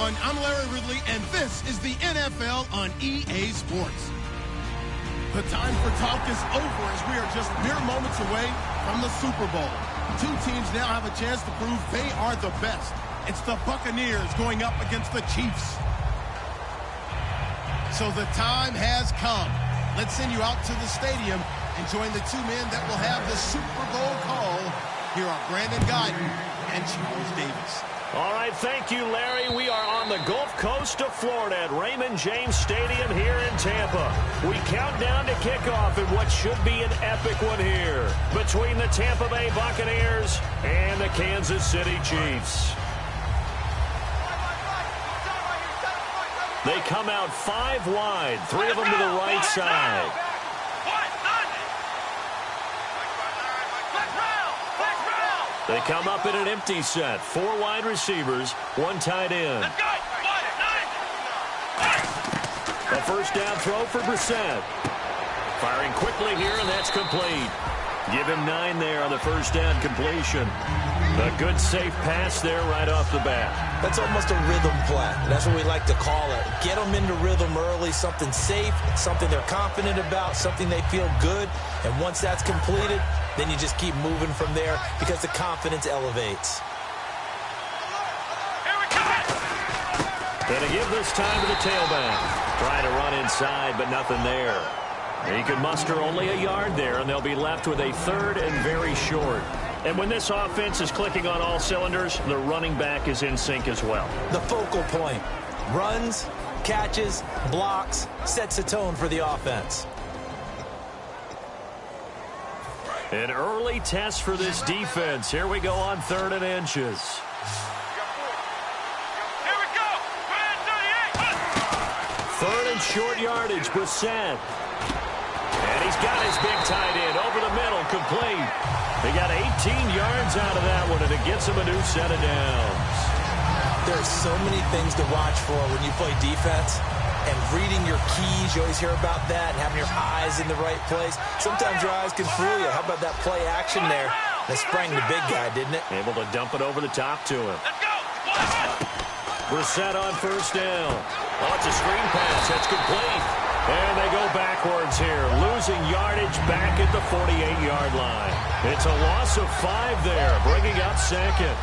everyone. I'm Larry Ridley, and this is the NFL on EA Sports. The time for talk is over as we are just mere moments away from the Super Bowl. Two teams now have a chance to prove they are the best. It's the Buccaneers going up against the Chiefs. So the time has come. Let's send you out to the stadium and join the two men that will have the Super Bowl call. Here are Brandon Guyton and Charles Davis. All right, thank you, Larry. We are on the Gulf Coast of Florida at Raymond James Stadium here in Tampa. We count down to kickoff in what should be an epic one here between the Tampa Bay Buccaneers and the Kansas City Chiefs. They come out 5 wide, 3 of them to the right side. They come up in an empty set. 4 wide receivers, 1 tight end. A first down throw for Brissett. Firing quickly here, and that's complete. Give him 9 there on the first down completion. A good, safe pass there right off the bat. That's almost a rhythm play. That's what we like to call it. Get them into rhythm early, something safe, something they're confident about, something they feel good. And once that's completed, then you just keep moving from there because the confidence elevates. Gonna give this time to the tailback. Trying to run inside, but nothing there. He could muster only a yard there, and they'll be left with a 3rd and very short. And when this offense is clicking on all cylinders, the running back is in sync as well. The focal point. Runs, catches, blocks, sets a tone for the offense. An early test for this defense. Here we go on 3rd and inches. Here we go. 3rd and short yardage, Brissett. And he's got his big tight end over the middle, complete. They got 18 yards out of that one, and it gets him a new set of downs. There's so many things to watch for when you play defense. And reading your keys, you always hear about that, and having your eyes in the right place. Sometimes your eyes can fool you. How about that play action there? That sprang the big guy, didn't it? Able to dump it over the top to him. Brissett on first down. Oh, it's a screen pass. That's complete. And they go backwards here, losing yardage back at the 48-yard line. It's a loss of 5 there, bringing up 2nd.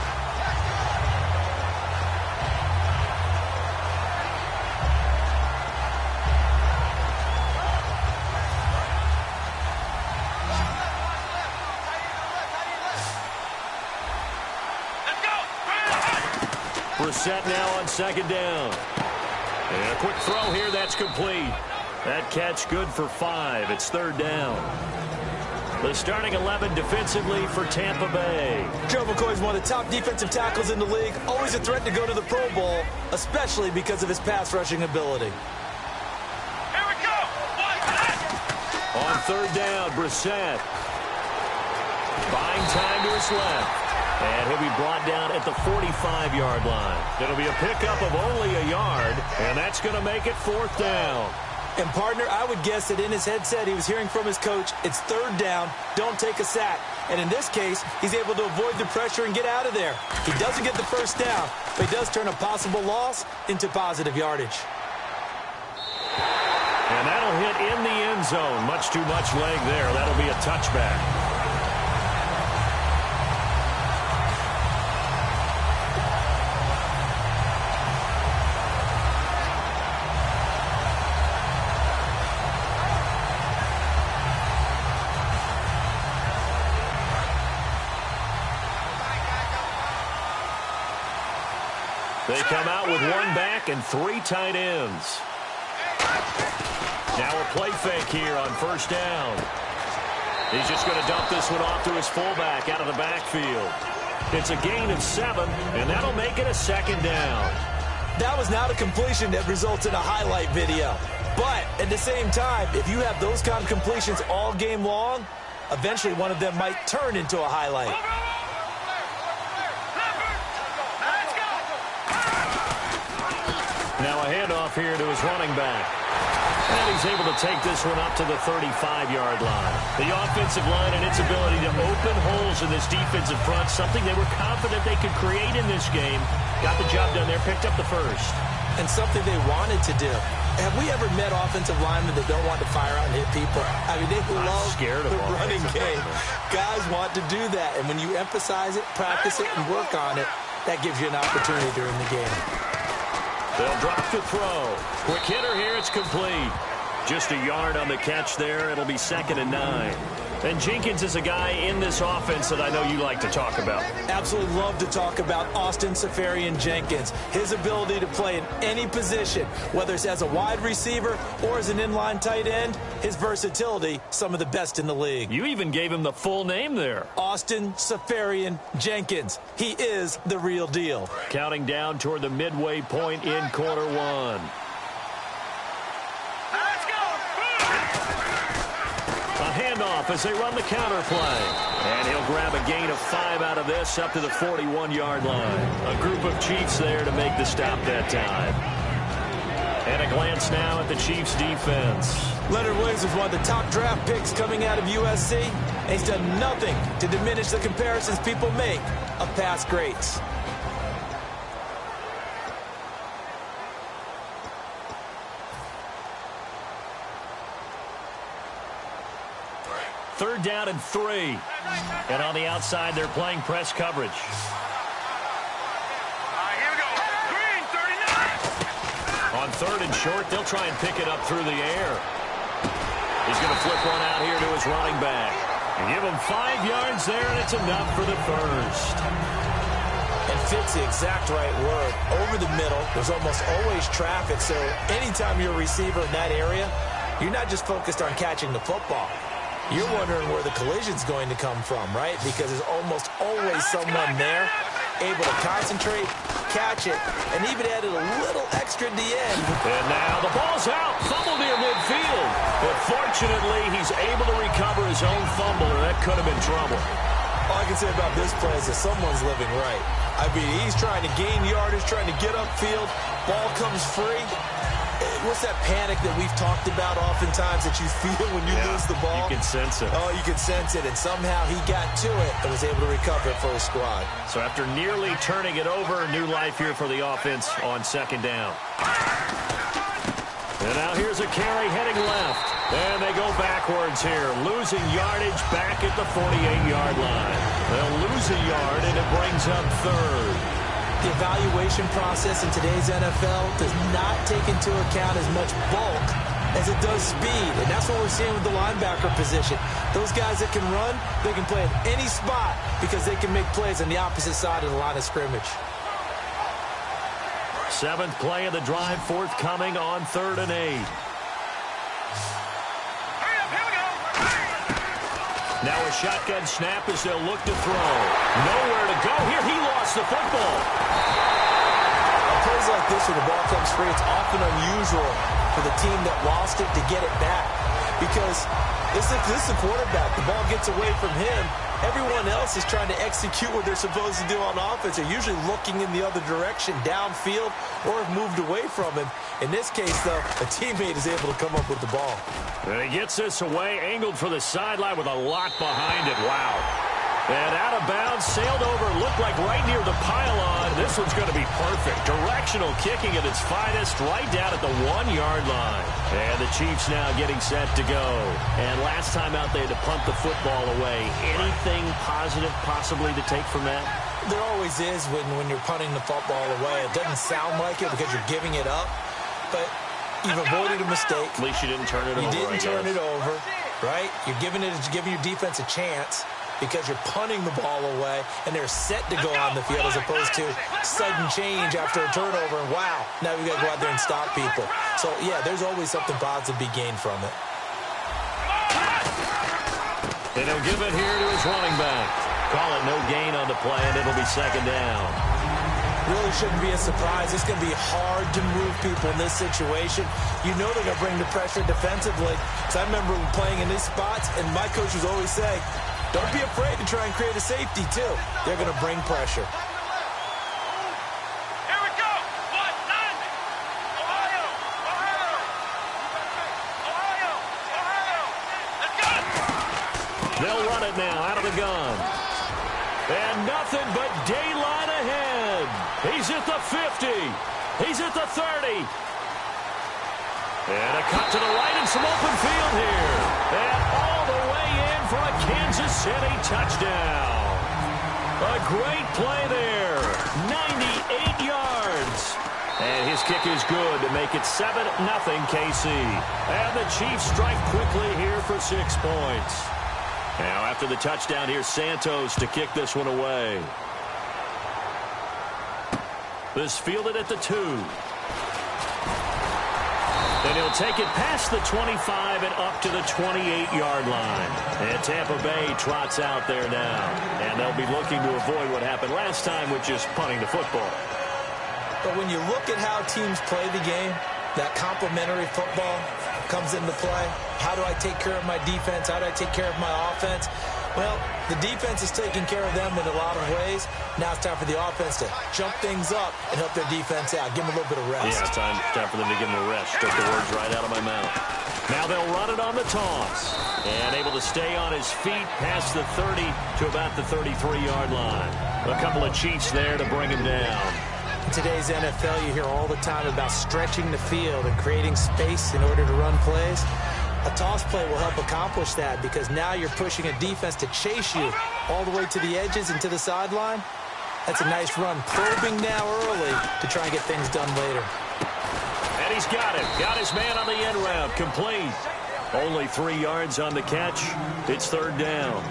Brissett now on 2nd down. And a quick throw here, that's complete. That catch good for 5. It's 3rd down. The starting 11 defensively for Tampa Bay. Joe McCoy is one of the top defensive tackles in the league. Always a threat to go to the Pro Bowl, especially because of his pass rushing ability. Here we go. On 3rd down, Brissett. Buying time to his left. And he'll be brought down at the 45-yard line. It'll be a pickup of only a yard, and that's going to make it 4th down. And, partner, I would guess that in his headset he was hearing from his coach, it's 3rd down, don't take a sack. And in this case, he's able to avoid the pressure and get out of there. He doesn't get the first down, but he does turn a possible loss into positive yardage. And that'll hit in the end zone. Much too much leg there. That'll be a touchback. They come out with 1 back and 3 tight ends. Now a play fake here on 1st down. He's just going to dump this one off to his fullback out of the backfield. It's a gain of 7, and that'll make it a 2nd down. That was not a completion that results in a highlight video. But at the same time, if you have those kind of completions all game long, eventually one of them might turn into a highlight. Now a handoff here to his running back. And he's able to take this one up to the 35-yard line. The offensive line and its ability to open holes in this defensive front, something they were confident they could create in this game. Got the job done there, picked up the first. And something they wanted to do. Have we ever met offensive linemen that don't want to fire out and hit people? I mean, they love the running game. Guys want to do that. And when you emphasize it, practice it, and work on it, that gives you an opportunity during the game. They'll drop the throw. Quick hitter here, it's complete. Just a yard on the catch there. It'll be 2nd and 9. And Jenkins is a guy in this offense that I know you like to talk about. Absolutely love to talk about Austin Seferian-Jenkins. His ability to play in any position, whether it's as a wide receiver or as an inline tight end, his versatility, some of the best in the league. You even gave him the full name there. Austin Seferian-Jenkins. He is the real deal. Counting down toward the midway point in quarter one. Handoff as they run the counter play. And he'll grab a gain of 5 out of this up to the 41-yard line. A group of Chiefs there to make the stop that time. And a glance now at the Chiefs' defense. Leonard Williams is one of the top draft picks coming out of USC. And he's done nothing to diminish the comparisons people make of past greats. Third down and 3. And on the outside, they're playing press coverage. Here we go. Green, 39. On 3rd and short, they'll try and pick it up through the air. He's going to flip one out here to his running back. And give him 5 yards there, and it's enough for the first. And fits the exact right word. Over the middle, there's almost always traffic, so anytime you're a receiver in that area, you're not just focused on catching the football. You're wondering where the collision's going to come from, right? Because there's almost always someone there able to concentrate, catch it, and even added a little extra at the end. And now the ball's out. Fumble near midfield. But fortunately, he's able to recover his own fumble, or that could have been trouble. All I can say about this play is that someone's living right. I mean, he's trying to gain yardage, trying to get upfield. Ball comes free. What's that panic that we've talked about oftentimes that you feel when you lose the ball? You can sense it. Oh, you can sense it. And somehow he got to it and was able to recover it for his squad. So after nearly turning it over, new life here for the offense on 2nd down. And now here's a carry heading left. And they go backwards here, losing yardage back at the 48-yard line. They'll lose a yard, and it brings up 3rd. The evaluation process in today's NFL does not take into account as much bulk as it does speed. And that's what we're seeing with the linebacker position. Those guys that can run, they can play at any spot because they can make plays on the opposite side of the line of scrimmage. 7th play of the drive forthcoming on 3rd and 8. Now a shotgun snap as they'll look to throw. Nowhere to go here. He lost the football. Plays like this where the ball comes free, it's often unusual for the team that lost it to get it back. Because this is the quarterback. The ball gets away from him. Everyone else is trying to execute what they're supposed to do on offense. They're usually looking in the other direction, downfield, or have moved away from him. In this case, though, a teammate is able to come up with the ball. And he gets this away, angled for the sideline with a lot behind it. Wow. And out of bounds, sailed over, looked like right near the pylon. This one's going to be perfect. Directional kicking at its finest, right down at the 1-yard line. And the Chiefs now getting set to go. And last time out, they had to punt the football away. Anything positive possibly to take from that? There always is when you're punting the football away. It doesn't sound like it because you're giving it up, but you've avoided a mistake. At least you didn't turn it over. You didn't turn it over, right? You're giving your defense a chance because you're punting the ball away, and they're set to go on the field as opposed to sudden change after a turnover, and wow, now we got to go out there and stop people. So, yeah, there's always something positive to be gained from it. And he'll give it here to his running back. Call it no gain on the play, and it'll be 2nd down. Really shouldn't be a surprise. It's going to be hard to move people in this situation. You know they're going to bring the pressure defensively. Because I remember playing in these spots, and my coach would always say, don't be afraid to try and create a safety, too. They're going to bring pressure. Here we go. 190. Ohio. the gun. And nothing but daylight ahead. He's at the 50. He's at the 30. And a cut to the right and some open field here. And all the way in for a Kansas City touchdown. A great play there. 98 yards. And his kick is good to make it 7-0 KC. And the Chiefs strike quickly here for 6 points. Now after the touchdown, here's Santos to kick this one away. This fielded at the 2. And he'll take it past the 25 and up to the 28-yard line. And Tampa Bay trots out there now. And they'll be looking to avoid what happened last time, which is punting the football. But when you look at how teams play the game, that complementary football comes into play. How do I take care of my defense? How do I take care of my offense? Well, the defense is taking care of them in a lot of ways. Now it's time for the offense to jump things up and help their defense out. Give them a little bit of rest. Yeah, time for them to give them a rest. Took the words right out of my mouth. Now they'll run it on the toss. And able to stay on his feet past the 30 to about the 33-yard line. A couple of Chiefs there to bring him down. In today's NFL, you hear all the time about stretching the field and creating space in order to run plays. A toss play will help accomplish that because now you're pushing a defense to chase you all the way to the edges and to the sideline. That's a nice run, probing now early to try and get things done later. And he's got it. Got his man on the end route. Complete. Only 3 yards on the catch. It's 3rd down.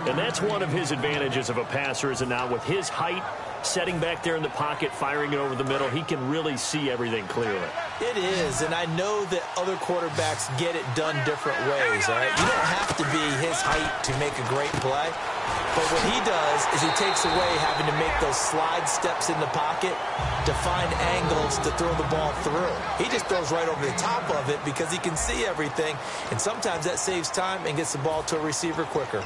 And that's one of his advantages of a passer, is it not? With his height, setting back there in the pocket, firing it over the middle, he can really see everything clearly. It is, and I know that other quarterbacks get it done different ways, all right? You don't have to be his height to make a great play. But what he does is he takes away having to make those slide steps in the pocket to find angles to throw the ball through. He just throws right over the top of it because he can see everything, and sometimes that saves time and gets the ball to a receiver quicker.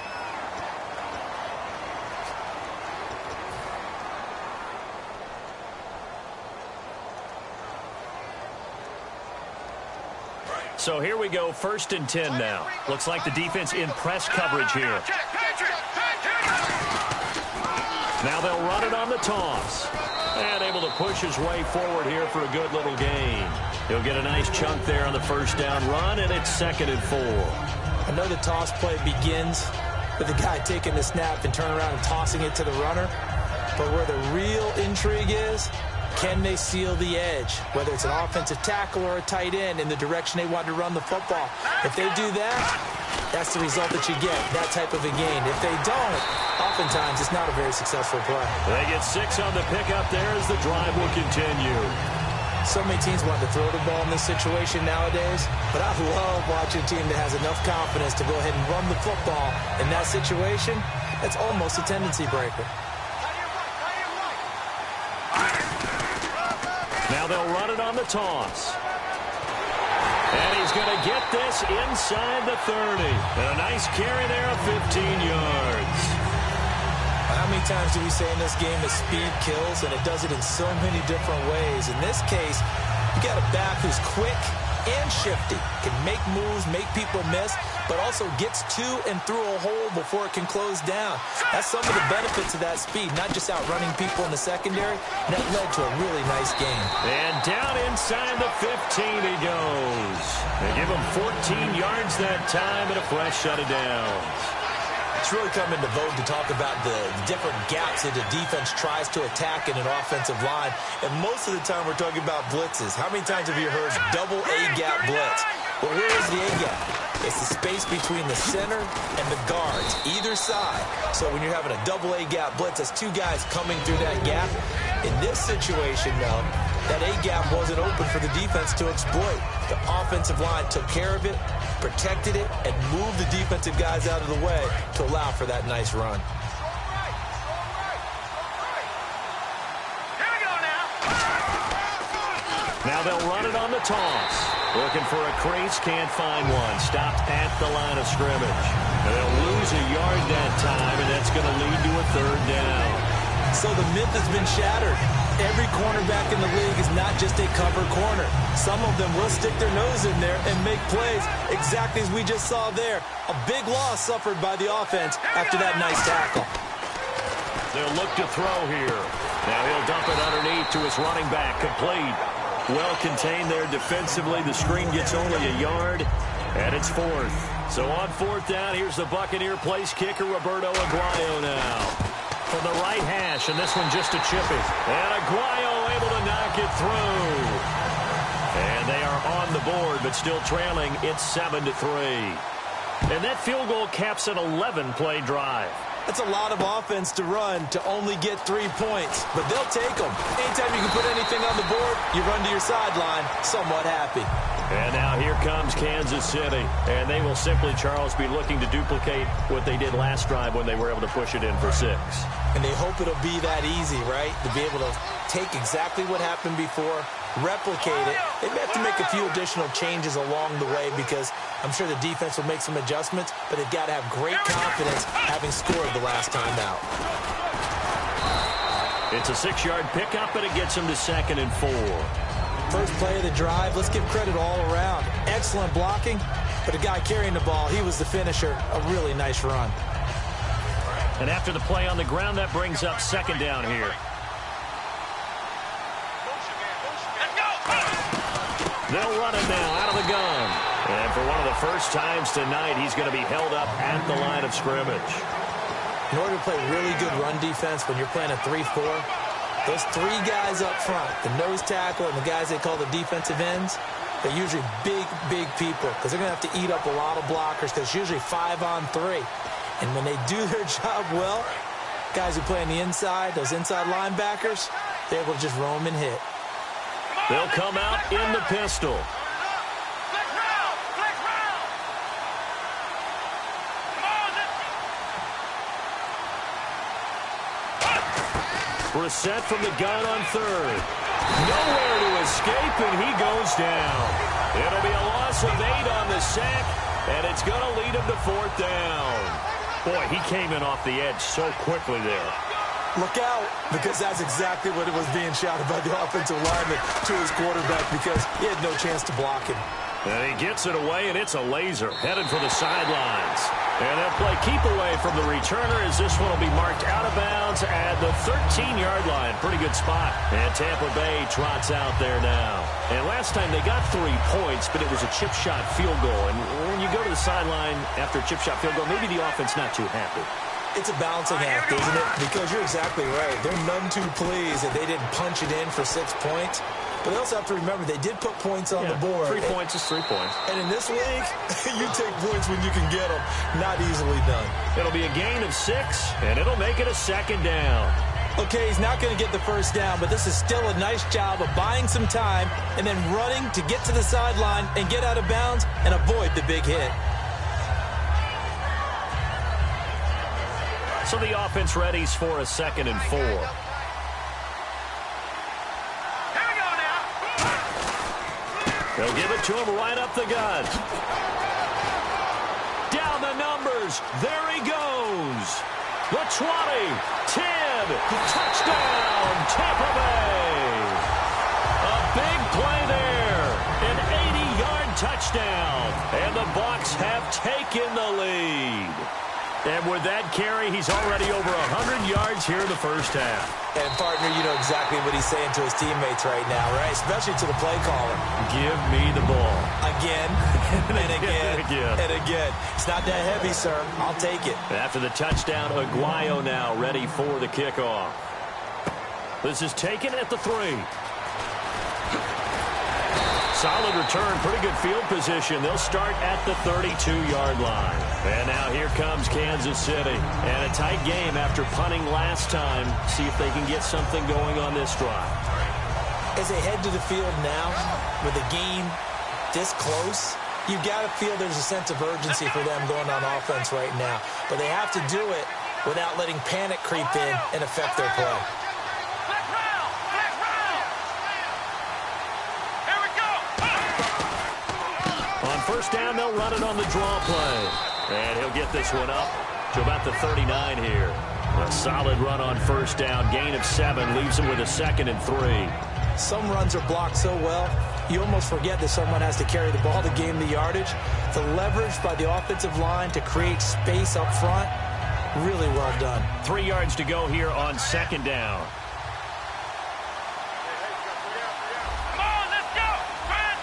So here we go, 1st and 10 now. Looks like the defense in press coverage here. Now they'll run it on the toss. And able to push his way forward here for a good little gain. He'll get a nice chunk there on the 1st down run, and it's 2nd and 4. I know the toss play begins with the guy taking the snap and turning around and tossing it to the runner. But where the real intrigue is, can they seal the edge, whether it's an offensive tackle or a tight end, in the direction they want to run the football? If they do that, that's the result that you get, that type of a gain. If they don't, oftentimes it's not a very successful play. They get 6 on the pickup there as the drive will continue. So many teams want to throw the ball in this situation nowadays, but I love watching a team that has enough confidence to go ahead and run the football in that situation. That's almost a tendency breaker. Now they'll run it on the toss. And he's going to get this inside the 30. And a nice carry there of 15 yards. How many times do we say in this game that speed kills, and it does it in so many different ways? In this case, you got a back who's quick and shifty, can make moves, make people miss, but also gets to and through a hole before it can close down. That's some of the benefits of that speed, not just outrunning people in the secondary, and that led to a really nice game. And down inside the 15 he goes. They give him 14 yards that time and a fresh set of downs. It's really come into vogue to talk about the different gaps that the defense tries to attack in an offensive line. And most of the time we're talking about blitzes. How many times have you heard double A-gap blitz? Well, where is the A-gap? It's the space between the center and the guards, either side. So when you're having a double A-gap blitz, that's 2 guys coming through that gap. In this situation, though, that A-gap wasn't open for the defense to exploit. The offensive line took care of it, protected it, and moved the defensive guys out of the way to allow for that nice run. Here we go now. Now they'll run it on the toss. Looking for a crease, can't find one. Stopped at the line of scrimmage. And they'll lose a yard that time, and that's going to lead to a 3rd down. So the myth has been shattered. Every cornerback in the league is not just a cover corner. Some of them will stick their nose in there and make plays exactly as we just saw there. A big loss suffered by the offense after that nice tackle. They'll look to throw here. Now he'll dump it underneath to his running back. Complete. Well contained there defensively. The screen gets only a yard, and it's fourth. So on fourth down, here's the Buccaneer place kicker, Roberto Aguayo now. From the right hash, and this one just a chippy. And Aguayo able to knock it through. And they are on the board, but still trailing. It's 7-3. And that field goal caps an 11-play drive. That's a lot of offense to run to only get 3 points, but they'll take them. Anytime you can put anything on the board, you run to your sideline somewhat happy. And now here comes Kansas City, and they will simply, Charles, be looking to duplicate what they did last drive when they were able to push it in for 6. And they hope it'll be that easy, right? To be able to take exactly what happened before, replicate it. They may have to make a few additional changes along the way because I'm sure the defense will make some adjustments, but they've got to have great confidence having scored the last time out. It's a 6-yard pickup, and it gets them to 2nd and 4. First play of the drive, let's give credit all around. Excellent blocking, but the guy carrying the ball, he was the finisher. A really nice run. And after the play on the ground, that brings up 2nd down here. They'll run it now out of the gun. And for one of the first times tonight, he's going to be held up at the line of scrimmage. In order to play really good run defense when you're playing a 3-4, those 3 guys up front, the nose tackle and the guys they call the defensive ends, they're usually big, big people because they're going to have to eat up a lot of blockers because it's usually 5-on-3. And when they do their job well, guys who play on the inside, those inside linebackers, they're able to just roam and hit. They'll come out in the pistol. Brissett from the gun on 3rd. Nowhere to escape, and he goes down. It'll be a loss of 8 on the sack, and it's going to lead him to 4th down. Boy, he came in off the edge so quickly there. Look out, because that's exactly what it was being shouted by the offensive lineman to his quarterback because he had no chance to block him. And he gets it away, and it's a laser headed for the sidelines. And they'll play keep away from the returner as this one will be marked out of bounds at the 13-yard line. Pretty good spot. And Tampa Bay trots out there now. And last time they got 3 points, but it was a chip shot field goal. And when you go to the sideline after a chip shot field goal, maybe the offense not too happy. It's a balancing act, isn't it? Because you're exactly right. They're none too pleased that they didn't punch it in for 6 points. But they also have to remember they did put points on the board. 3 points is 3 points. And in this league, you take points when you can get them. Not easily done. It'll be a gain of 6, and it'll make it a 2nd down. Okay, he's not going to get the first down, but this is still a nice job of buying some time and then running to get to the sideline and get out of bounds and avoid the big hit. So the offense readies for a 2nd and 4. They'll give it to him right up the gut. Down the numbers. There he goes. The 20, 10, touchdown, Tampa Bay. A big play there. An 80-yard touchdown. And the Bucs have taken the lead. And with that carry, he's already over 100 yards here in the first half. And, partner, you know exactly what he's saying to his teammates right now, right? Especially to the play caller. Give me the ball. Again, and again, and again. It's not that heavy, sir. I'll take it. After the touchdown, Aguayo now ready for the kickoff. This is taken at the 3. Solid return, pretty good field position. They'll start at the 32-yard line. And now here comes Kansas City. And a tight game after punting last time. See if they can get something going on this drive. As they head to the field now, with the game this close, you've got to feel there's a sense of urgency for them going on offense right now. But they have to do it without letting panic creep in and affect their play. First down, they'll run it on the draw play. And he'll get this one up to about the 39 here. A solid run on first down. Gain of 7 leaves him with a 2nd and 3. Some runs are blocked so well, you almost forget that someone has to carry the ball to gain the yardage. The leverage by the offensive line to create space up front, really well done. 3 yards to go here on 2nd down. Come on, let's go. Try it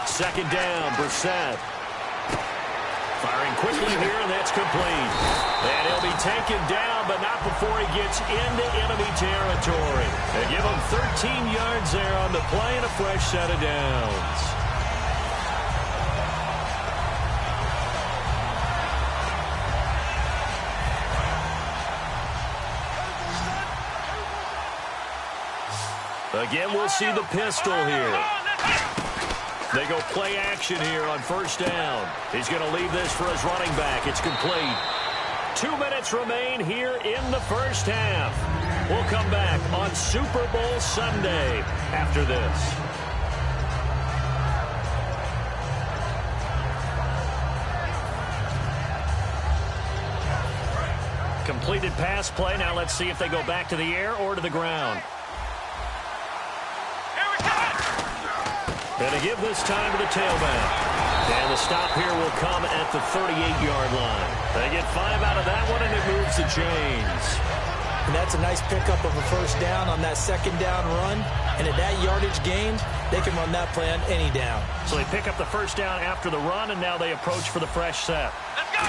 38. 2nd down, Brissett. Firing quickly here, and that's complete. And he'll be taken down, but not before he gets into enemy territory. They give him 13 yards there on the play and a fresh set of downs. Again, we'll see the pistol here. They go play action here on first down. He's going to leave this for his running back. It's complete. 2 minutes remain here in the first half. We'll come back on Super Bowl Sunday after this. Completed pass play. Now let's see if they go back to the air or to the ground. And to give this time to the tailback. And the stop here will come at the 38-yard line. They get 5 out of that one, and it moves the chains. And that's a nice pickup of a first down on that 2nd down run. And at that yardage gained, they can run that play on any down. So they pick up the first down after the run, and now they approach for the fresh set. Let's go.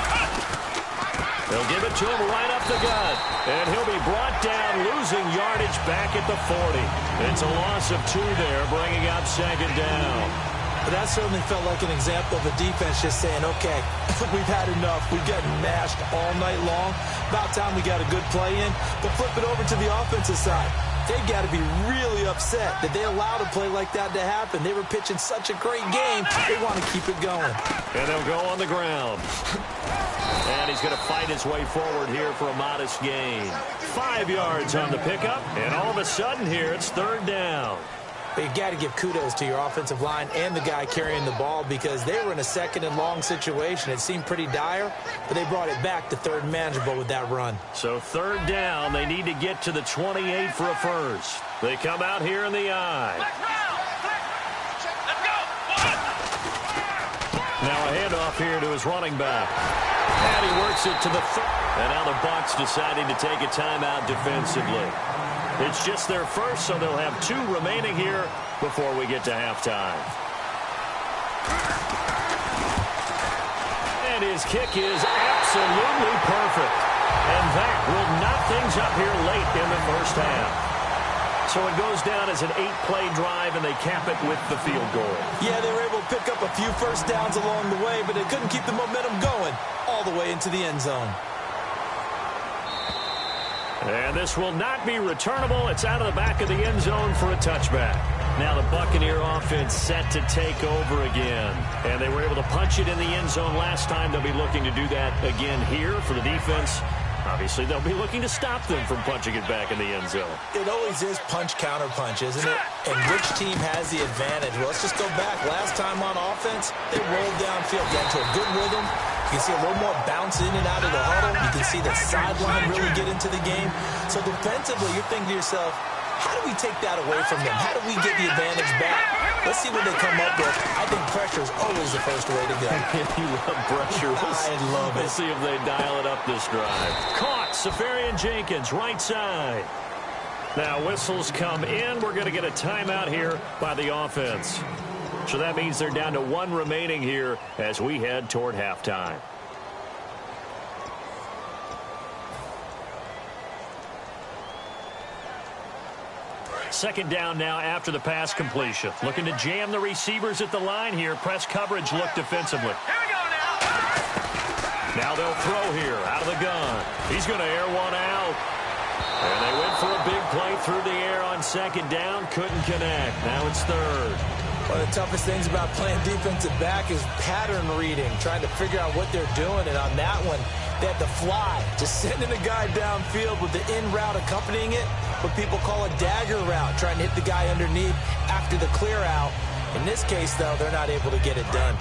They'll give it to him right up the gut. And he'll be brought down, losing yardage back at the 40. It's a loss of 2 there, bringing up 2nd down. But that certainly felt like an example of a defense just saying, okay, we've had enough. We've gotten mashed all night long. About time we got a good play in. But flip it over to the offensive side. They've got to be really upset that they allowed a play like that to happen. They were pitching such a great game, they want to keep it going. And they'll go on the ground. And he's going to fight his way forward here for a modest gain. 5 yards on the pickup, and all of a sudden here it's 3rd down. But you've got to give kudos to your offensive line and the guy carrying the ball because they were in a 2nd and long situation. It seemed pretty dire, but they brought it back to 3rd and manageable with that run. So 3rd down, they need to get to the 28 for a first. They come out here in the eye. Let's go. Now a handoff here to his running back. And he works it to the and now the Bucs deciding to take a timeout defensively. It's just their first, so they'll have 2 remaining here before we get to halftime. And his kick is absolutely perfect. And that will knock things up here late in the first half. So it goes down as an 8-play drive, and they cap it with the field goal. Yeah, they were able to pick up a few first downs along the way, but they couldn't keep the momentum going all the way into the end zone. And this will not be returnable. It's out of the back of the end zone for a touchback. Now the Buccaneer offense set to take over again. And they were able to punch it in the end zone last time. They'll be looking to do that again here for the defense. Obviously, they'll be looking to stop them from punching it back in the end zone. It always is punch-counter-punch, isn't it? And which team has the advantage? Well, let's just go back. Last time on offense, they rolled downfield, got into a good rhythm. You can see a little more bounce in and out of the huddle. You can see the sideline really get into the game. So defensively, you're thinking to yourself, how do we take that away from them? How do we get the advantage back? Let's see what they come up with. I think pressure is always the first way to go. You love pressure. I love it. We'll see if they dial it up this drive. Caught. Safarian Jenkins, right side. Now whistles come in. We're going to get a timeout here by the offense. So that means they're down to 1 remaining here as we head toward halftime. Second down now after the pass completion. Looking to jam the receivers at the line here. Press coverage look defensively. Here we go now. Now they'll throw here out of the gun. He's going to air one out. And they went for a big play through the air on second down. Couldn't connect. Now it's third. One of the toughest things about playing defensive back is pattern reading, trying to figure out what they're doing. And on that one, they had to fly, just sending a guy downfield with the in route accompanying it, what people call a dagger route, trying to hit the guy underneath after the clear out. In this case, though, they're not able to get it done.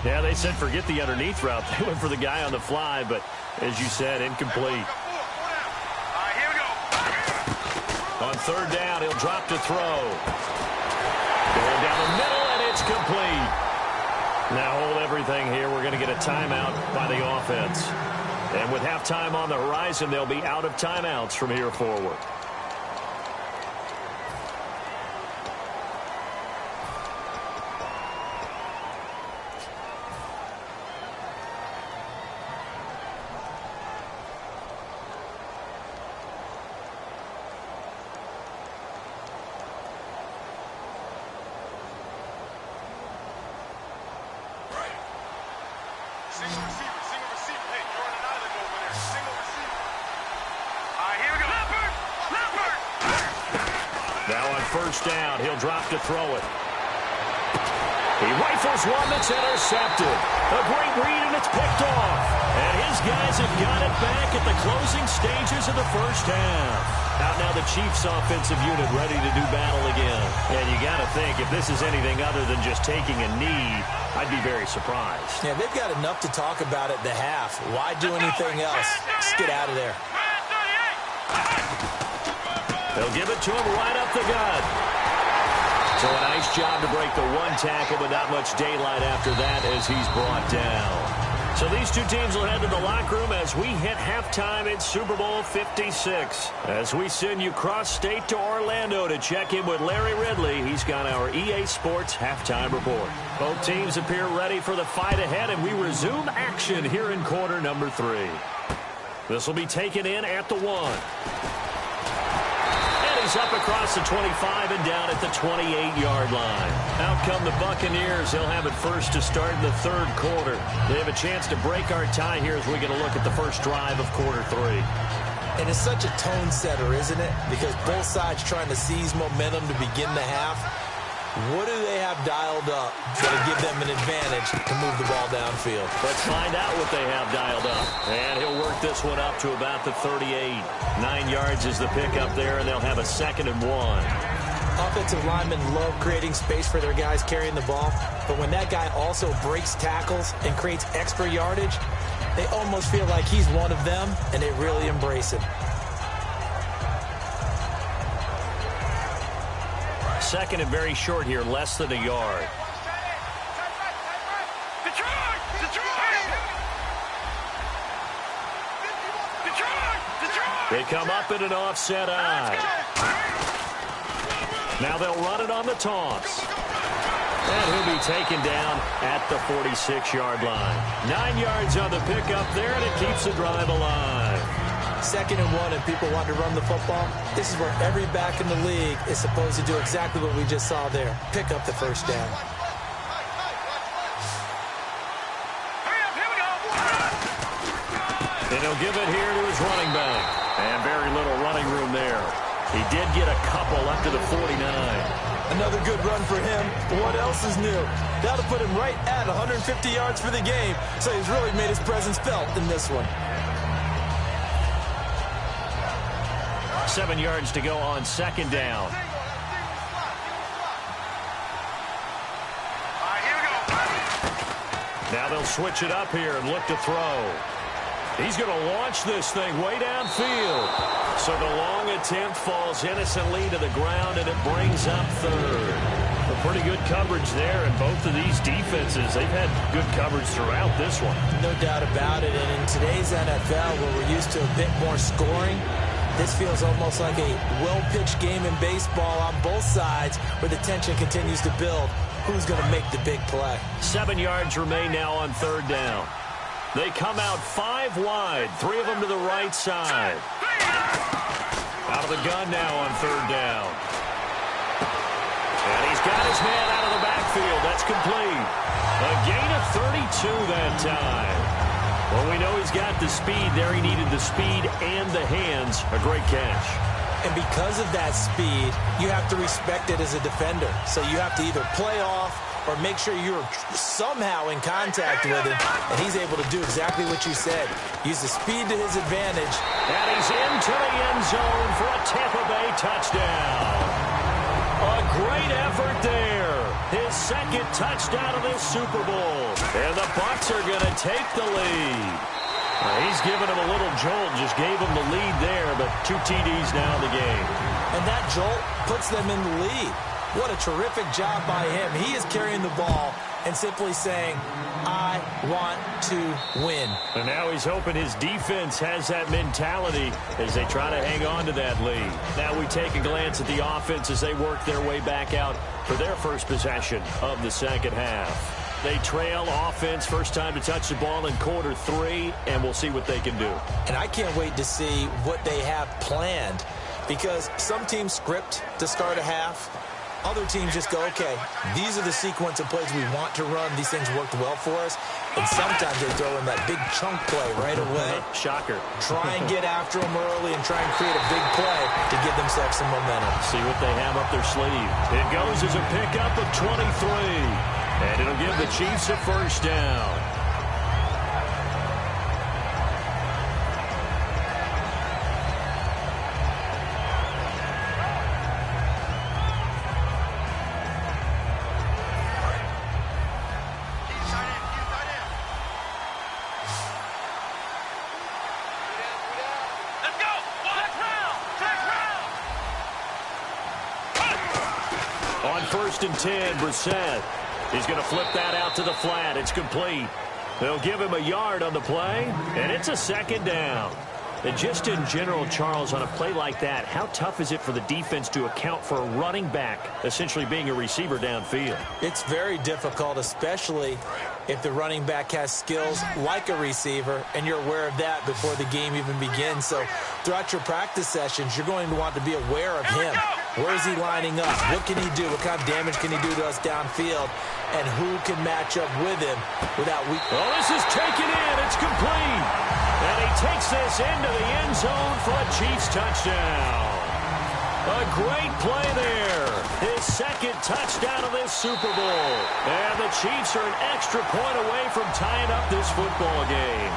Yeah, they said forget the underneath route. They went for the guy on the fly, but As you said, incomplete. Here we go. On third down, he'll drop to throw. Going down the middle, and it's complete. Now hold everything here. We're going to get a timeout by the offense. And with halftime on the horizon, they'll be out of timeouts from here forward. Single receiver. Hey, Jordan Island over there. Single receiver. Here we go. Leopard. Now on first down, he'll drop to throw it. He rifles one that's intercepted. A great read, and it's picked off. And his guys have got it back at the closing stages of the first half. Out now the Chiefs' offensive unit ready to do battle again. And you got to think, if this is anything other than just taking a knee, I'd be very surprised. Yeah, they've got enough to talk about at the half. Why do anything else? Just get out of there. They'll give it to him right up the gut. So a nice job to break the one tackle, but not much daylight after that as he's brought down. So these two teams will head to the locker room as we hit halftime in Super Bowl 56. As we send you cross-state to Orlando to check in with Larry Ridley, he's got our EA Sports halftime report. Both teams appear ready for the fight ahead, and we resume action here in quarter number 3. This will be taken in at the 1. He's up across the 25 and down at the 28-yard line. Out come the Buccaneers. They'll have it first to start in the third quarter. They have a chance to break our tie here as we get a look at the first drive of quarter 3. And it's such a tone setter, isn't it? Because both sides trying to seize momentum to begin the half. What do they have dialed up that'll give them an advantage to move the ball downfield? Let's find out what they have dialed up. And he'll work this one up to about the 38. 9 yards is the pickup there, and they'll have a 2nd and 1. Offensive linemen love creating space for their guys carrying the ball. But when that guy also breaks tackles and creates extra yardage, they almost feel like he's one of them, and they really embrace him. 2nd and very short here, less than a yard. They come up in an offset eye. Now they'll run it on the toss. And he'll be taken down at the 46-yard line. 9 yards on the pickup there, and it keeps the drive alive. 2nd and 1 and people want to run the football. This is where every back in the league is supposed to do exactly what we just saw there. Pick up the first down. And he'll give it here to his running back. And very little running room there. He did get a couple up to the 49. Another good run for him. What else is new? That'll put him right at 150 yards for the game. So he's really made his presence felt in this one. 7 yards to go on 2nd down. Here we go. Now they'll switch it up here and look to throw. He's going to launch this thing way downfield. So the long attempt falls innocently to the ground, and it brings up 3rd. A pretty good coverage there, and both of these defenses, they've had good coverage throughout this one. No doubt about it, and in today's NFL, where we're used to a bit more scoring, this feels almost like a well-pitched game in baseball on both sides where the tension continues to build. Who's going to make the big play? 7 yards remain now on 3rd down. They come out 5 wide, 3 of them to the right side. Out of the gun now on 3rd down. And he's got his man out of the backfield. That's complete. A gain of 32 that time. Well, we know he's got the speed there. He needed the speed and the hands. A great catch. And because of that speed, you have to respect it as a defender. So you have to either play off or make sure you're somehow in contact with him. And he's able to do exactly what you said. Use the speed to his advantage. And he's into the end zone for a Tampa Bay touchdown. A great effort there. His 2nd touchdown of this Super Bowl. And the Bucs are going to take the lead. He's given him a little jolt, just gave him the lead there, but 2 TDs now in the game. And that jolt puts them in the lead. What a terrific job by him. He is carrying the ball and simply saying, I want to win. And now he's hoping his defense has that mentality as they try to hang on to that lead. Now we take a glance at the offense as they work their way back out for their first possession of the second half. They trail offense, first time to touch the ball in quarter 3, and we'll see what they can do. And I can't wait to see what they have planned, because some teams script to start a half. Other teams just go, okay, these are the sequence of plays we want to run. These things worked well for us. And sometimes they throw in that big chunk play right away. Shocker. Try and get after them early and try and create a big play to give themselves some momentum. See what they have up their sleeve. It goes as a pickup of 23. And it'll give the Chiefs a first down. On 1st and 10, Brissett. He's going to flip that out to the flat. It's complete. They'll give him a yard on the play, and it's a second down. And just in general, Charles, on a play like that, how tough is it for the defense to account for a running back essentially being a receiver downfield? It's very difficult, especially if the running back has skills like a receiver, and you're aware of that before the game even begins. So throughout your practice sessions, you're going to want to be aware of him. Where is he lining up? What can he do? What kind of damage can he do to us downfield? And who can match up with him without weak... Oh, this is taken in. It's complete. And he takes this into the end zone for a Chiefs touchdown. A great play there. His second touchdown of this Super Bowl. And the Chiefs are an extra point away from tying up this football game.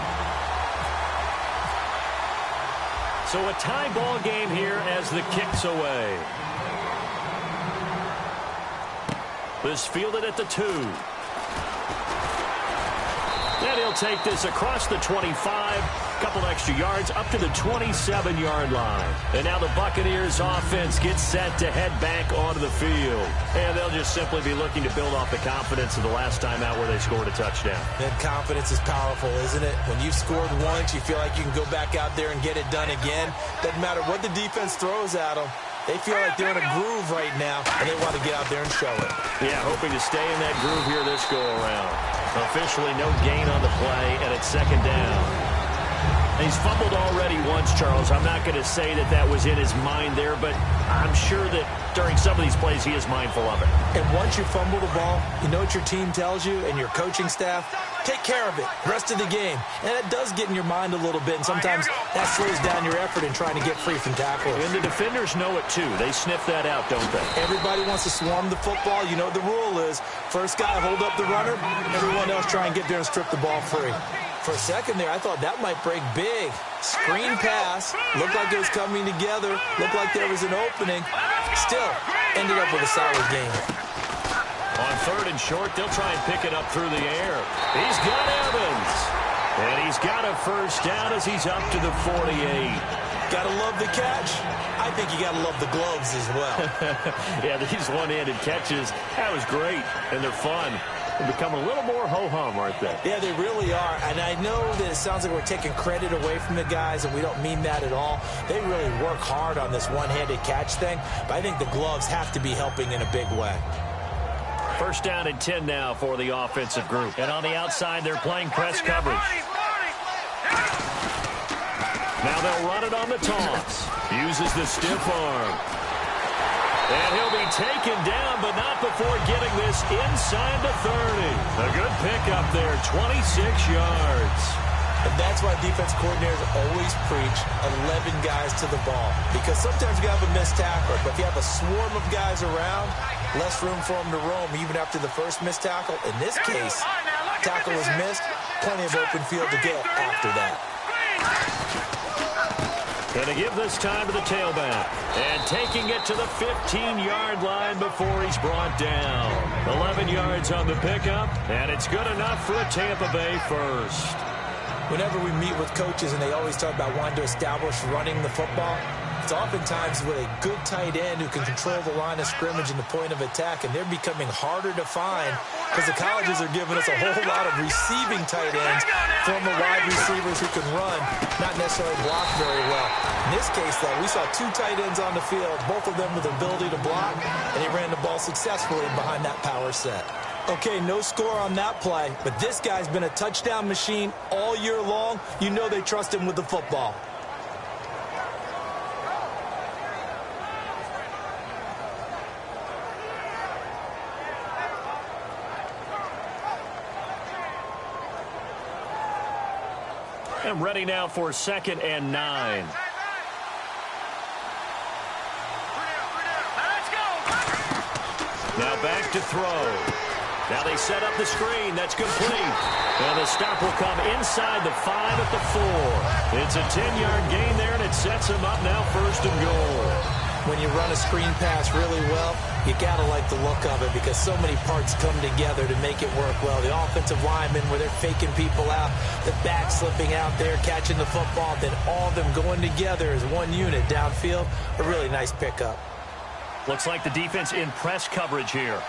So a tie ball game here as the kick's away. This fielded at the 2. And he'll take this across the 25. Couple extra yards up to the 27-yard line. And now the Buccaneers offense gets set to head back onto the field. And they'll just simply be looking to build off the confidence of the last time out where they scored a touchdown. And confidence is powerful, isn't it? When you've scored once, you feel like you can go back out there and get it done again. Doesn't matter what the defense throws at them. They feel like they're in a groove right now, and they want to get out there and show it. Yeah, hoping to stay in that groove here this go-around. Officially no gain on the play, and it's second down. He's fumbled already once, Charles. I'm not going to say that that was in his mind there, but I'm sure that during some of these plays he is mindful of it. And once you fumble the ball, you know what your team tells you and your coaching staff? Take care of it rest of the game. And it does get in your mind a little bit, and sometimes that slows down your effort in trying to get free from tackles. And the defenders know it too. They sniff that out, don't they? Everybody wants to swarm the football. You know what the rule is. First guy hold up the runner, everyone else try and get there and strip the ball free. For a second there, I thought that might break big. Screen pass. Looked like it was coming together. Looked like there was an opening. Still, ended up with a solid game. On 3rd and short, they'll try and pick it up through the air. He's got Evans. And he's got a first down as he's up to the 48. Gotta love the catch. I think you gotta love the gloves as well. Yeah, these one-handed catches, that was great. And they're fun. They become a little more ho-hum, aren't they? Yeah, they really are. And I know that it sounds like we're taking credit away from the guys, and we don't mean that at all. They really work hard on this one-handed catch thing, but I think the gloves have to be helping in a big way. First down and 10 now for the offensive group. And on the outside, they're playing press coverage. Now they'll run it on the toss. Uses the stiff arm. And he'll be taken down, but not before getting this inside the 30. A good pickup there, 26 yards. And that's why defense coordinators always preach 11 guys to the ball. Because sometimes you have a missed tackle, but if you have a swarm of guys around, less room for them to roam even after the first missed tackle. In this case, tackle was missed, plenty of open field to get after that. Going to give this time to the tailback. And taking it to the 15-yard line before he's brought down. 11 yards on the pickup, and it's good enough for a Tampa Bay first. Whenever we meet with coaches and they always talk about wanting to establish running the football, it's oftentimes with a good tight end who can control the line of scrimmage and the point of attack, and they're becoming harder to find because the colleges are giving us a whole lot of receiving tight ends, former wide receivers who can run, not necessarily block very well. In this case, though, we saw 2 tight ends on the field, both of them with the ability to block, and he ran the ball successfully behind that power set. Okay, no score on that play, but this guy's been a touchdown machine all year long. You know they trust him with the football. And ready now for 2nd and 9. Now back to throw. Now they set up the screen. That's complete. And the stop will come inside the 5 at the 4. It's a 10-yard gain there, and it sets them up now 1st and goal. When you run a screen pass really well, you got to like the look of it because so many parts come together to make it work well. The offensive linemen, where they're faking people out, the back slipping out there, catching the football, then all of them going together as one unit downfield. A really nice pickup. Looks like the defense in press coverage here.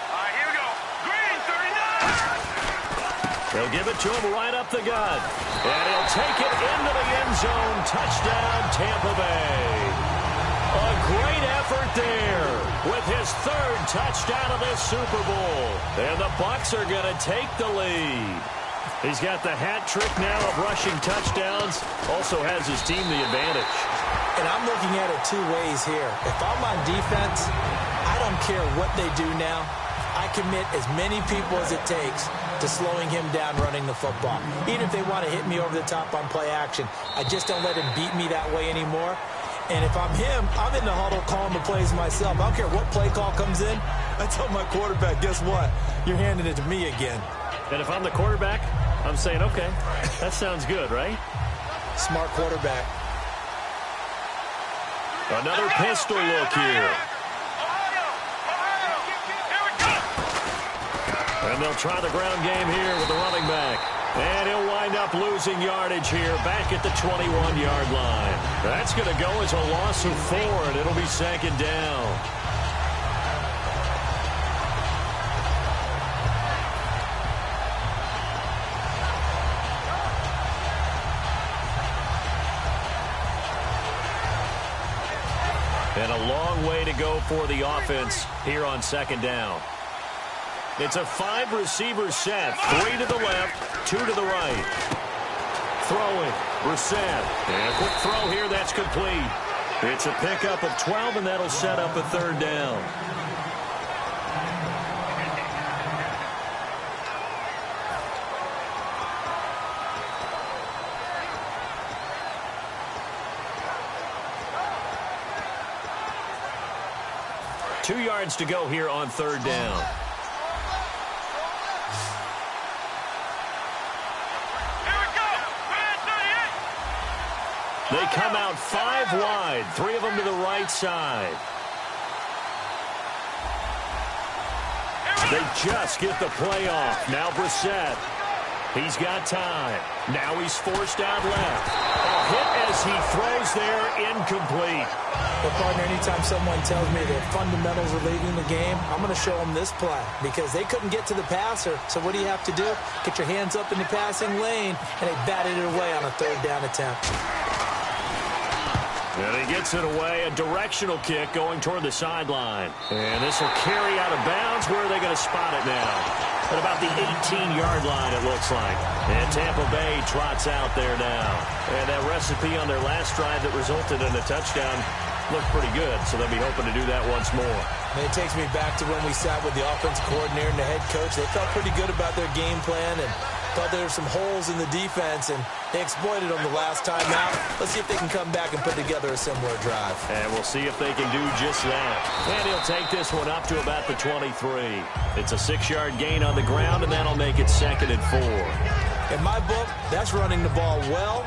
Here we go. Green, 39. They'll give it to him right up the gut. And he'll take it into the end zone. Touchdown, Tampa Bay. A great effort there with his 3rd touchdown of this Super Bowl. And the Bucs are going to take the lead. He's got the hat trick now of rushing touchdowns. Also has his team the advantage. And I'm looking at it 2 ways here. If I'm on defense, I don't care what they do now. I commit as many people as it takes to slowing him down running the football. Even if they want to hit me over the top on play action, I just don't let him beat me that way anymore. And if I'm him, I'm in the huddle calling the plays myself. I don't care what play call comes in. I tell my quarterback, guess what? You're handing it to me again. And if I'm the quarterback, I'm saying, okay, that sounds good, right? Smart quarterback. Another pistol look here. And they'll try the ground game here with the running back. And he'll wind up losing yardage here back at the 21-yard line. That's going to go as a loss of 4, and it'll be 2nd down. And a long way to go for the offense here on 2nd down. It's a 5-receiver set. 3 to the left, 2 to the right. Throwing, Brissett. And a quick throw here, that's complete. It's a pickup of 12, and that'll set up a 3rd down. Two yards to go here on 3rd down. They come out 5 wide, 3 of them to the right side. They just get the play off. Now Brissett. He's got time. Now he's forced out left. A hit as he throws there, incomplete. Well, partner, anytime someone tells me that fundamentals are leading the game, I'm going to show them this play because they couldn't get to the passer. So what do you have to do? Get your hands up in the passing lane, and they batted it away on a 3rd down attempt. And he gets it away, a directional kick going toward the sideline. And this will carry out of bounds. Where are they going to spot it now? At about the 18-yard line, it looks like. And Tampa Bay trots out there now. And that recipe on their last drive that resulted in a touchdown looked pretty good, so they'll be hoping to do that once more. And it takes me back to when we sat with the offensive coordinator and the head coach. They felt pretty good about their game plan and thought there were some holes in the defense, and they exploited them the last time out. Let's see if they can come back and put together a similar drive. And we'll see if they can do just that. And he'll take this one up to about the 23. It's a 6-yard gain on the ground, and that'll make it 2nd and 4. In my book, that's running the ball well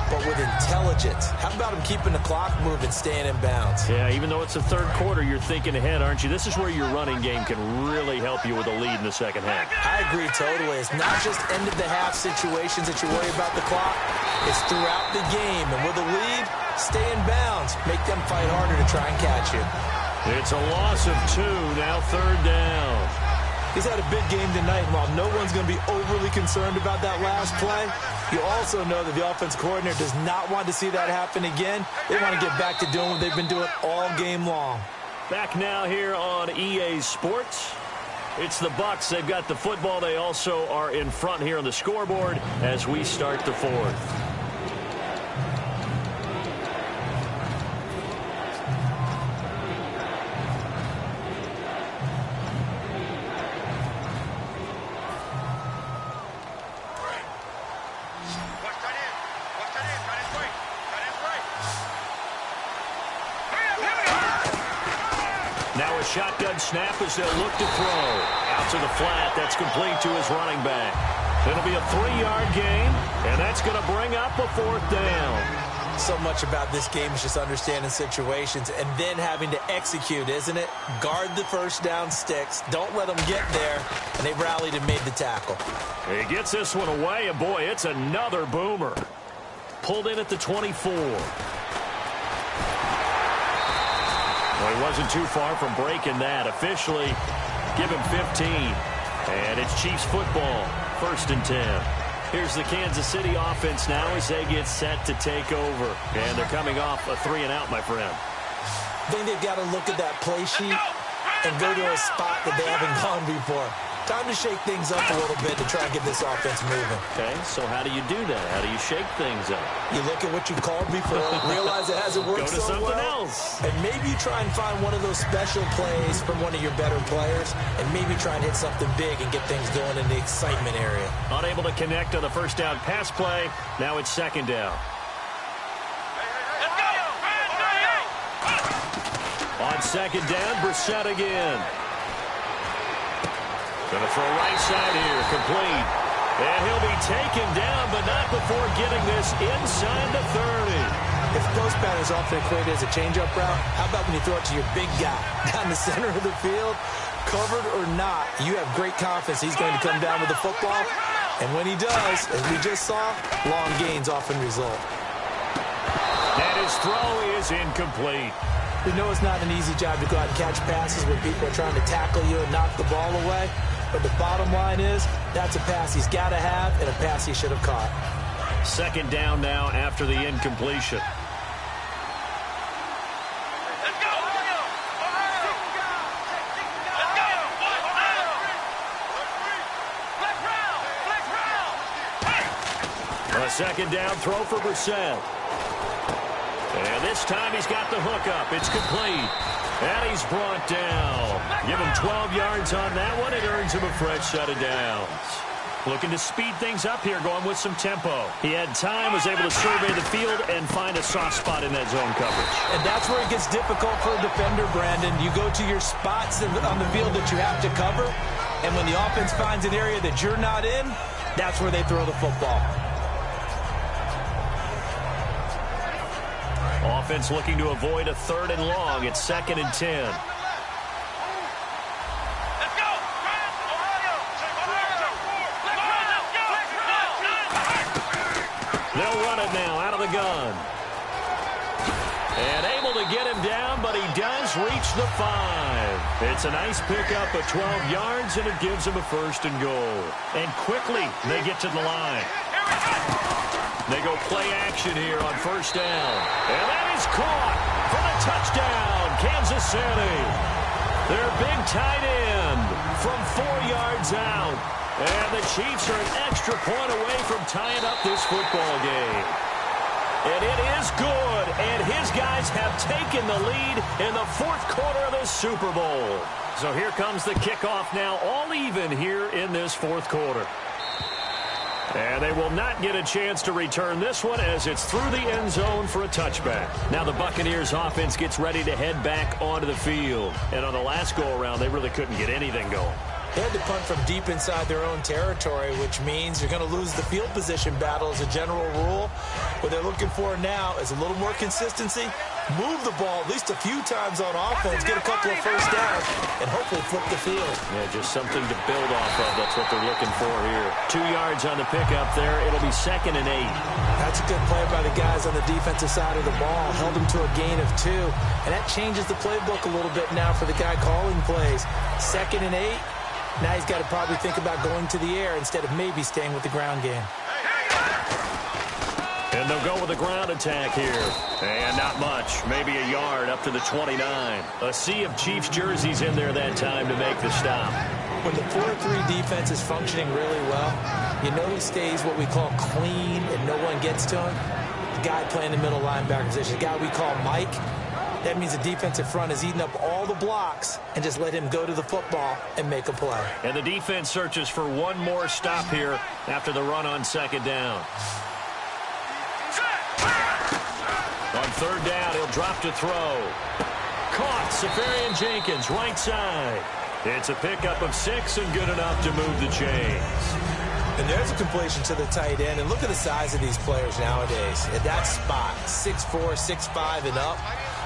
but with intelligence. How about him keeping the clock moving, staying in bounds? Yeah, even though it's the third quarter, you're thinking ahead, aren't you? This is where your running game can really help you with a lead in the second half. I agree totally. It's not just end-of-the-half situations that you worry about the clock. It's throughout the game. And with a lead, stay in bounds. Make them fight harder to try and catch you. It's a loss of 2, now third down. He's had a big game tonight, and while no one's going to be overly concerned about that last play, you also know that the offense coordinator does not want to see that happen again. They want to get back to doing what they've been doing all game long. Back now here on EA Sports. It's the Bucs. They've got the football. They also are in front here on the scoreboard as we start the fourth. Shotgun snap as they'll look to throw. Out to the flat. That's complete to his running back. It'll be a 3-yard gain, and that's going to bring up a 4th down. So much about this game is just understanding situations and then having to execute, isn't it? Guard the first down sticks. Don't let them get there. And they rallied and made the tackle. He gets this one away, and boy, it's another boomer. Pulled in at the 24. Well, he wasn't too far from breaking that. Officially, give him 15. And it's Chiefs football, 1st and 10. Here's the Kansas City offense now as they get set to take over. And they're coming off a 3-and-out, my friend. I think they've got to look at that play sheet and go to a spot that they haven't gone before. Time to shake things up a little bit to try and get this offense moving. Okay, so how do you do that? How do you shake things up? You look at what you called before, realize it hasn't worked so well. Go to something else. And maybe you try and find one of those special plays from one of your better players, and maybe try and hit something big and get things going in the excitement area. Unable to connect on the first down pass play. Now it's 2nd down. On 2nd down, Brissett again. Going to throw right side here, complete. And he'll be taken down, but not before getting this inside the 30. If post pattern is often equated as a change-up route, how about when you throw it to your big guy down the center of the field? Covered or not, you have great confidence he's going to come down with the football. And when he does, as we just saw, long gains often result. And his throw is incomplete. We know it's not an easy job to go out and catch passes when people are trying to tackle you and knock the ball away. But the bottom line is, that's a pass he's got to have and a pass he should have caught. 2nd down now after the incompletion. Let's go! A 2nd down throw for Brissett. And this time he's got the hook up. It's complete. And he's brought down. Give him 12 yards on that one. It earns him a fresh set of downs. Looking to speed things up here, going with some tempo. He had time, was able to survey the field and find a soft spot in that zone coverage. And that's where it gets difficult for a defender, Brandon. You go to your spots on the field that you have to cover, and when the offense finds an area that you're not in, that's where they throw the football. Offense looking to avoid a 3rd and long. It's 2nd and 10. They'll run it now out of the gun. And able to get him down, but he does reach the 5. It's a nice pickup of 12 yards, and it gives him a 1st and goal. And quickly, they get to the line. They go play action here on 1st down. And that is caught for the touchdown, Kansas City. Their big tight end from 4 yards out. And the Chiefs are an extra point away from tying up this football game. And it is good, and his guys have taken the lead in the 4th quarter of the Super Bowl. So here comes the kickoff now, all even here in this 4th quarter. And they will not get a chance to return this one as it's through the end zone for a touchback. Now the Buccaneers offense gets ready to head back onto the field. And on the last go-around, they really couldn't get anything going. They had to punt from deep inside their own territory, which means you're going to lose the field position battle as a general rule. What they're looking for now is a little more consistency, move the ball at least a few times on offense, get a couple of first downs, and hopefully flip the field. Yeah, just something to build off of. That's what they're looking for here. 2 yards on the pickup there. It'll be 2nd and 8. That's a good play by the guys on the defensive side of the ball. Held them to a gain of 2. And that changes the playbook a little bit now for the guy calling plays. 2nd and 8. Now he's got to probably think about going to the air instead of maybe staying with the ground game. And they'll go with a ground attack here. And not much. Maybe a yard up to the 29. A sea of Chiefs jerseys in there that time to make the stop. When the 4-3 defense is functioning really well, you know he stays what we call clean and no one gets to him. The guy playing the middle linebacker position, the guy we call Mike. That means the defensive front is eating up all the blocks and just let him go to the football and make a play. And the defense searches for one more stop here after the run on 2nd down. On 3rd down, he'll drop to throw. Caught, Safarian Jenkins, right side. It's a pickup of 6 and good enough to move the chains. And there's a completion to the tight end. And look at the size of these players nowadays. At that spot, 6'4", 6'5", and up.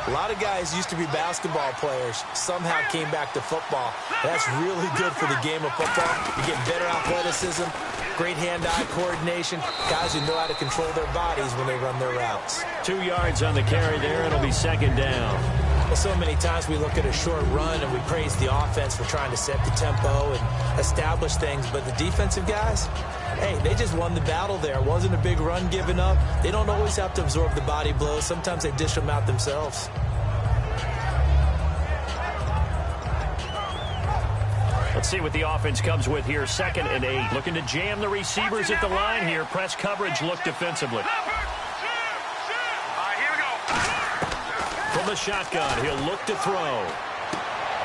A lot of guys used to be basketball players, somehow came back to football. That's really good for the game of football. You get better athleticism, great hand-eye coordination, guys who know how to control their bodies when they run their routes. 2 yards on the carry there. It'll be 2nd down. Well, so many times we look at a short run and we praise the offense for trying to set the tempo and establish things, but the defensive guys, hey, they just won the battle there. It wasn't a big run given up. They don't always have to absorb the body blows. Sometimes they dish them out themselves. Let's see what the offense comes with here. 2nd and 8. Looking to jam the receivers at the line here. Press coverage, look defensively. From the shotgun, he'll look to throw.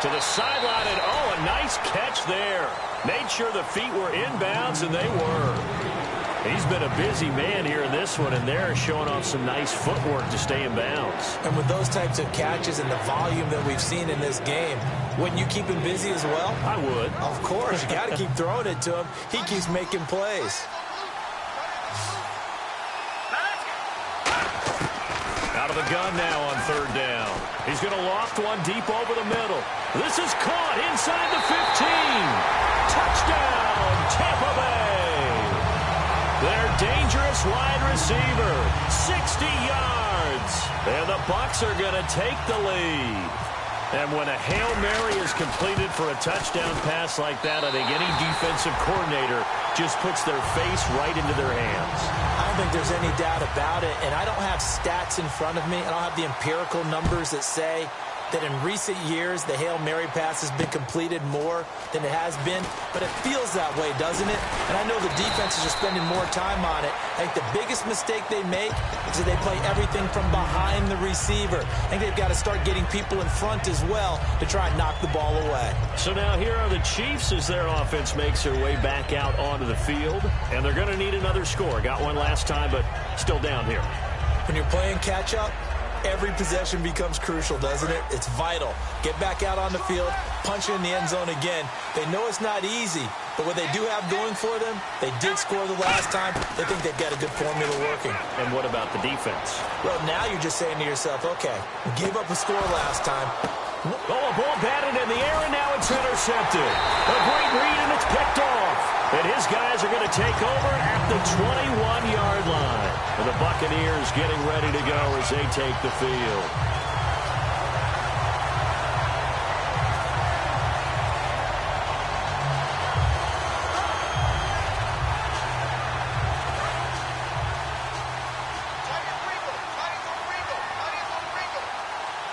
To the sideline, and oh, a nice catch there. Made sure the feet were inbounds, and they were. He's been a busy man here in this one, and they're showing off some nice footwork to stay in bounds. And with those types of catches and the volume that we've seen in this game, wouldn't you keep him busy as well? I would. Of course. You got to keep throwing it to him. He keeps making plays. Out of the gun now on 3rd down. He's going to loft one deep over the middle. This is caught inside the 15. Touchdown, Tampa Bay. Their dangerous wide receiver, 60 yards. And the Bucs are going to take the lead. And when a Hail Mary is completed for a touchdown pass like that, I think any defensive coordinator just puts their face right into their hands. I don't think there's any doubt about it, and I don't have stats in front of me. I don't have the empirical numbers that say that in recent years the Hail Mary pass has been completed more than it has been, but it feels that way, doesn't it? And I know the defenses are spending more time on it. I think the biggest mistake they make is that they play everything from behind the receiver. I think they've got to start getting people in front as well to try and knock the ball away. So now here are the Chiefs as their offense makes their way back out onto the field, and they're going to need another score. Got one last time, but still down here. When you're playing catch-up, every possession becomes crucial, doesn't it? It's vital. Get back out on the field, punch in the end zone again. They know it's not easy, but what they do have going for them, they did score the last time. They think they've got a good formula working. And what about the defense? Well, now you're just saying to yourself, okay, we gave up a score last time. Oh, a ball batted in the air, and now it's intercepted. A great read, and it's picked off. And his guys are going to take over at the 21-yard line. And the Buccaneers getting ready to go as they take the field.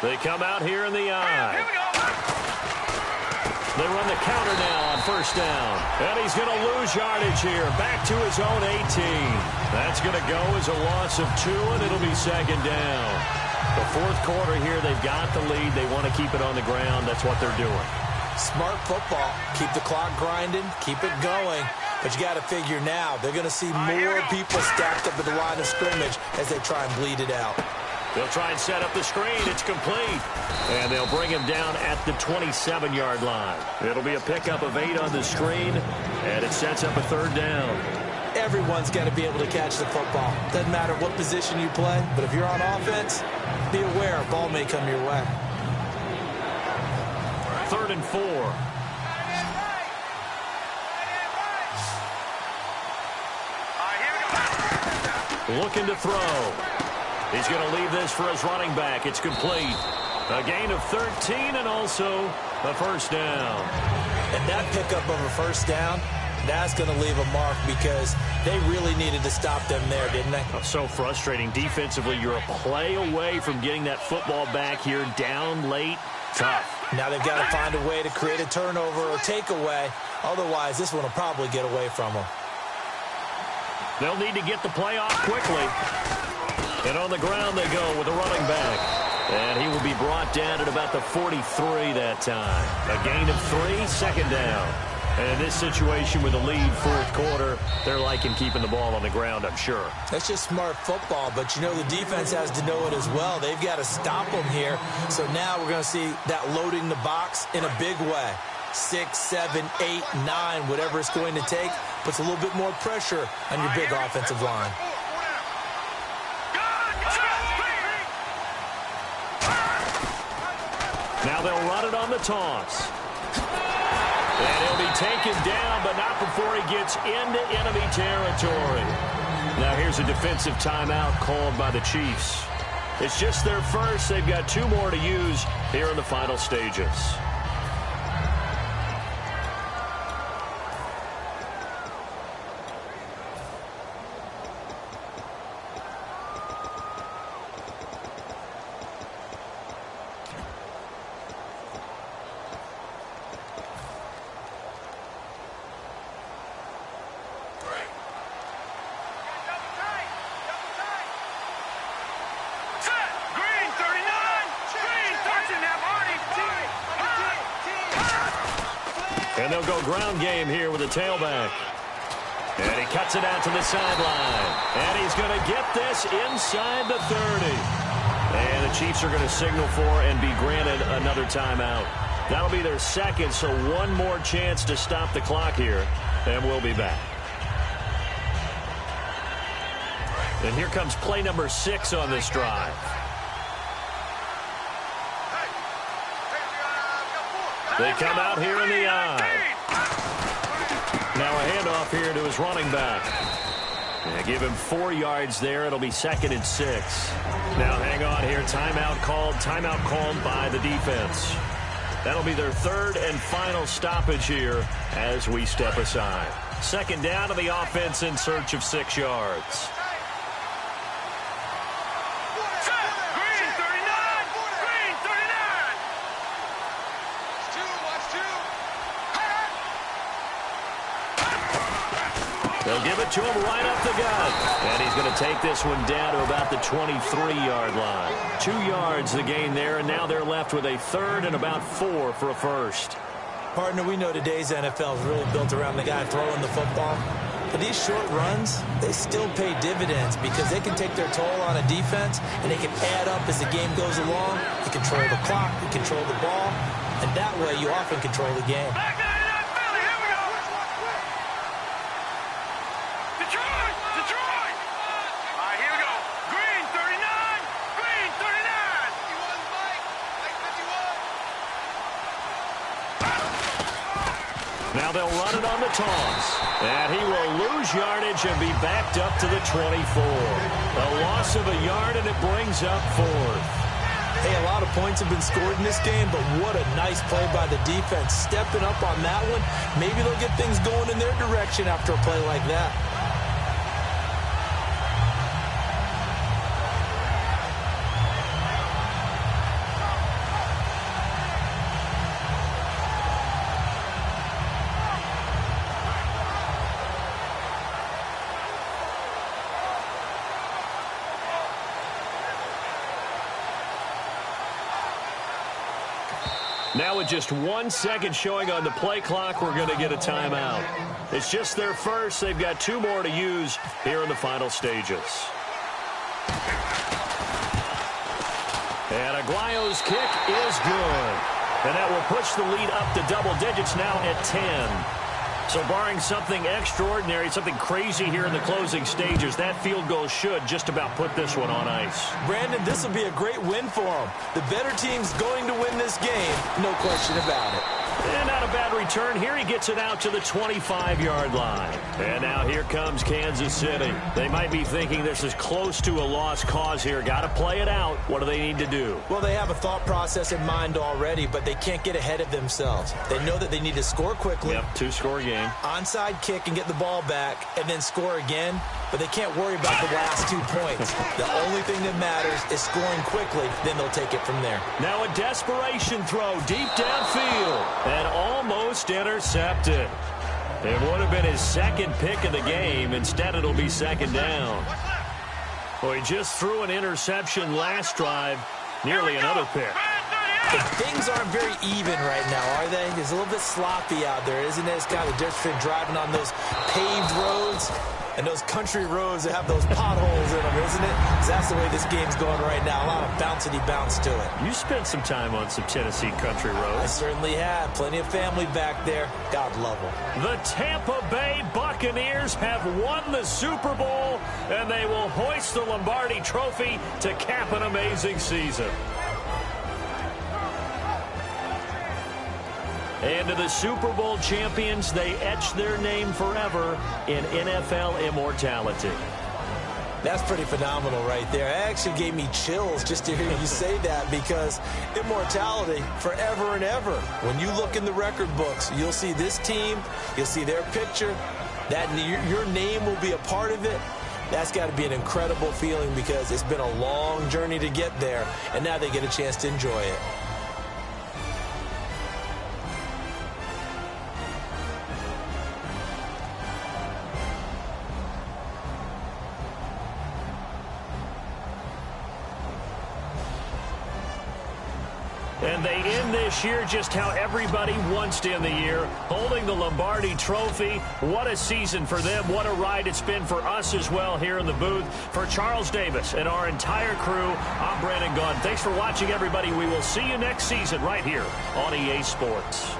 They come out here in the eye. Here we go. They run the counter now on 1st down. And he's going to lose yardage here. Back to his own 18. That's going to go as a loss of 2, and it'll be 2nd down. The 4th quarter here, they've got the lead. They want to keep it on the ground. That's what they're doing. Smart football. Keep the clock grinding. Keep it going. But you got to figure now, they're going to see more people stacked up at the line of scrimmage as they try and bleed it out. They'll try and set up the screen. It's complete. And they'll bring him down at the 27-yard line. It'll be a pickup of 8 on the screen, and it sets up a third down. Everyone's got to be able to catch the football. Doesn't matter what position you play, but if you're on offense, be aware a ball may come your way. 3rd and 4. Looking to throw. He's going to leave this for his running back. It's complete. A gain of 13 and also a first down. And that pickup of a first down, that's going to leave a mark because they really needed to stop them there, didn't they? So frustrating. Defensively, you're a play away from getting that football back here down late. Tough. Now they've got to find a way to create a turnover or takeaway. Otherwise, this one will probably get away from them. They'll need to get the play off quickly. And on the ground they go with a running back. And he will be brought down at about the 43 that time. A gain of 3, second down. And in this situation with a lead fourth quarter, they're liking keeping the ball on the ground, I'm sure. That's just smart football, but you know the defense has to know it as well. They've got to stop them here. So now we're going to see that loading the box in a big way. 6, 7, 8, 9, whatever it's going to take, puts a little bit more pressure on your big offensive line. Now they'll run it on the toss. And he'll be taken down, but not before he gets into enemy territory. Now here's a defensive timeout called by the Chiefs. It's just their first. They've got 2 more to use here in the final stages. And they'll go ground game here with a tailback. And he cuts it out to the sideline. And he's going to get this inside the 30. And the Chiefs are going to signal for and be granted another timeout. That'll be their second, so one more chance to stop the clock here. And we'll be back. And here comes play number 6 on this drive. They come out here in the eye. Now a handoff here to his running back. And give him 4 yards there. It'll be 2nd and 6. Now hang on here. Timeout called by the defense. That'll be their 3rd and final stoppage here as we step aside. 2nd down to the offense in search of 6 yards. They'll give it to him right up the gut. And he's going to take this one down to about the 23-yard line. 2 yards the gain there, and now they're left with a 3rd and about 4 for a first. Partner, we know today's NFL is really built around the guy throwing the football. But these short runs, they still pay dividends because they can take their toll on a defense, and they can add up as the game goes along. You control the clock, you control the ball, and that way you often control the game. Now they'll run it on the toss. And he will lose yardage and be backed up to the 24. A loss of a yard, and it brings up 4th. Hey, a lot of points have been scored in this game, but what a nice play by the defense. Stepping up on that one. Maybe they'll get things going in their direction after a play like that. Now with just 1 second showing on the play clock, we're going to get a timeout. It's just their first. They've got 2 more to use here in the final stages. And Aguayo's kick is good. And that will push the lead up to double digits now at 10. So barring something extraordinary, something crazy here in the closing stages, that field goal should just about put this one on ice. Brandon, this will be a great win for them. The better team's going to win this game, no question about it. And not a bad return. Here he gets it out to the 25-yard line. And now here comes Kansas City. They might be thinking this is close to a lost cause here. Got to play it out. What do they need to do? Well, they have a thought process in mind already, but they can't get ahead of themselves. They know that they need to score quickly. Yep, two-score game. Onside kick and get the ball back and then score again. But they can't worry about the last 2 points. The only thing that matters is scoring quickly. Then they'll take it from there. Now a desperation throw deep downfield. And almost intercepted. It would have been his second pick of the game. Instead, it'll be second down. Well, he just threw an interception last drive. Nearly another pick. But things aren't very even right now, are they? It's a little bit sloppy out there, isn't it? It's kind of different between driving on those paved roads and those country roads that have those potholes in them, isn't it? 'Cause that's the way this game's going right now. A lot of bouncy bounce to it. You spent some time on some Tennessee country roads. I certainly have. Plenty of family back there. God love them. The Tampa Bay Buccaneers have won the Super Bowl, and they will hoist the Lombardi Trophy to cap an amazing season. And to the Super Bowl champions, they etch their name forever in NFL immortality. That's pretty phenomenal right there. It actually gave me chills just to hear you say that, because immortality forever and ever. When you look in the record books, you'll see this team, you'll see their picture, that your name will be a part of it. That's got to be an incredible feeling, because it's been a long journey to get there, and now they get a chance to enjoy it. And they end this year just how everybody wants to end the year, holding the Lombardi Trophy. What a season for them. What a ride it's been for us as well here in the booth. For Charles Davis and our entire crew, I'm Brandon Gaudin. Thanks for watching, everybody. We will see you next season right here on EA Sports.